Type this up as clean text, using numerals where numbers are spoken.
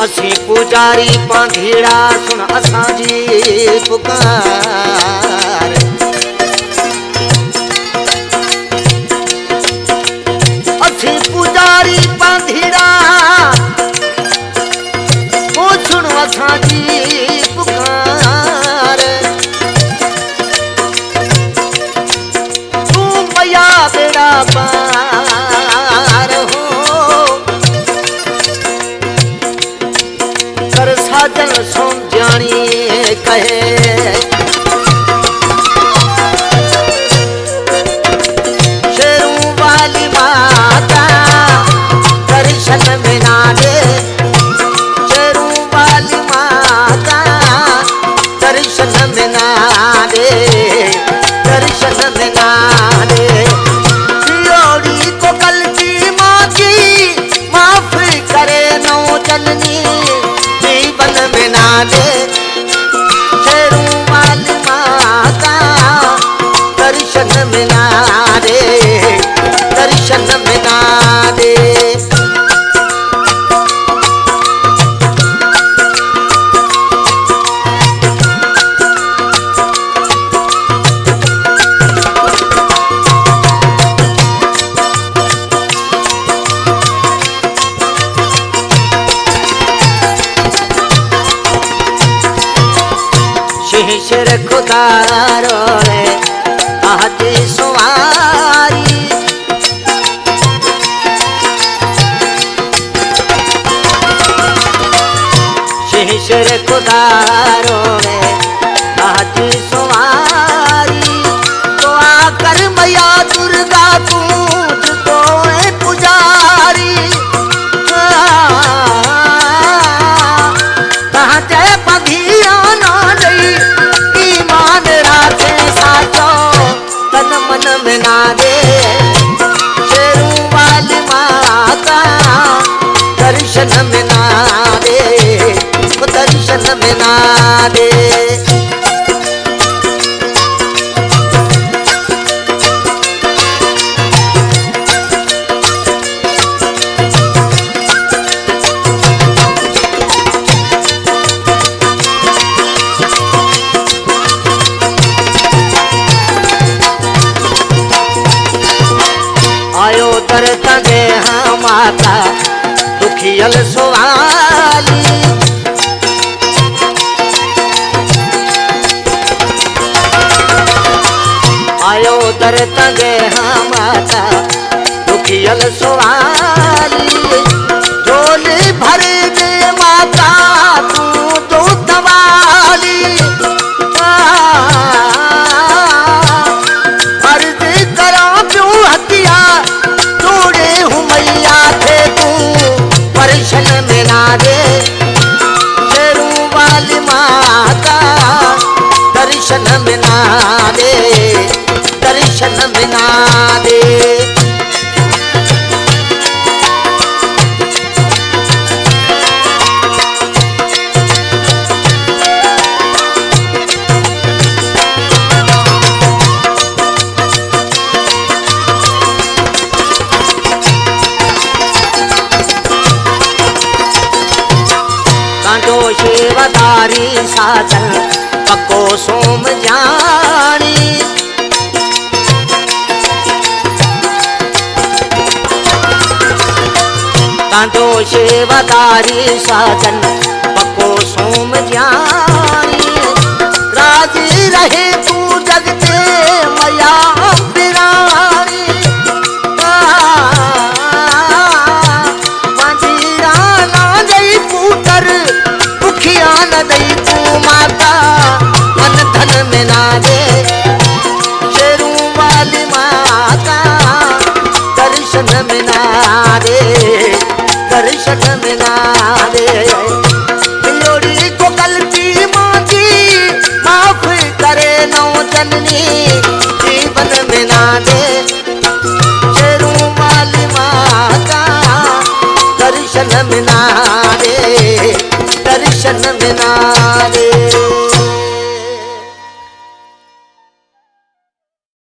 असी पुजारी पांधीड़ा सुन असांजी पुकार। असी पुजारी पांधीड़ा ओ सुन असांजी पुकार। तू मैया बेड़ा पार हो कर साजन सोम जानी कहे। शेरों वाली माता दर्शन में ना दे। शेरों वाली माता दर्शन में ना दे। दर्शन में ना दे। सियोड़ी को कल की माँ की माफ करे नौ जननी जीवन में ना दे। शेरों वाली माता दर्शन में ना दे। दर्शन में ना दे। शेर खुदारो रे आज सवारी। शेर खुदारो रे आज सवारी। तो आकर मैया दुर्गा तुझको है पुजारी। कहाँ जय बधिया ना दई ईमान राखे साचो तन मन में ना दे। शेरों वाली माता दर्शन में ना दे। दर्शन में ना दे। आयो दर तंगे हाँ माता दुखियल सुवाली। आयो दर तंगे हाँ माता दुखियल सुवाली। झोली भर दे माता तू तो दवाली। अर्ज करा क्यों हतिया तोड़े हूँ मैया थे तू परशन में ना दे। शेरों वाली माता दर्शन में ना दे। दर्शन में ना दे। कांडो शेवदारी साजन पको सोम जानी। कांडो शेवदारी साजन पको सोम जानी। राजी रहे तू जगते मैया पिरानी। मंजीरा ना दई पुत्र दुखिया न दई तू माता मन धन में ना दे। शेरों वाली माता दर्शन में ना दे। दर्शन में ना दे। सियोड़ी को गलती मांगी माफ करे नौ जननी जीवन में ना दे। शेरों वाली माता दर्शन में ना दे। दर्शन में ना दे।